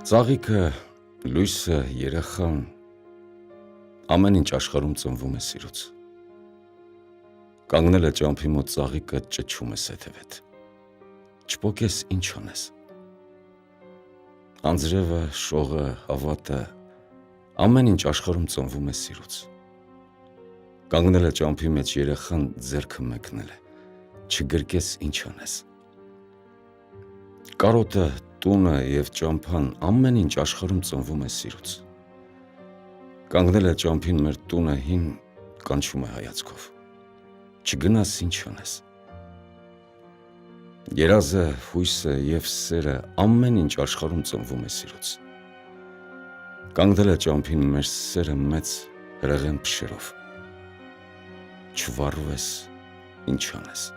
Ծաղիկը, լույսը, երեխան, ամեն ինչ աշխարհում ծնվում է սիրուց։ Կանգնել է ճամփի մոտ ծաղիկը ճչում է սեթևեթ։ Չպոկես ինչ անես։ Անձրևը, շողը, հավատը, ամեն ինչ աշխարհում ծնվում է սիրուց։ Կանգնել է ճամփի մեջ երեխան ձեռքը մեկնել է, չգրկես ինչ անես։ Կարոտը, տունը և ճամփան ամեն ինչ աշխարհում ծնվում է սիրուց։ Կանգնել է ճամփին մեր տունը հին կանչում է հայացքով։ Չգնաս ինչ անես։ Երազը, հույսը և սերը ամեն ինչ աշխարհում ծնվում է սիրուց։ Կանգնել է ճամփին մեր սերը մեծ հրեղեն փշերով։ Չվառվես ինչ անես։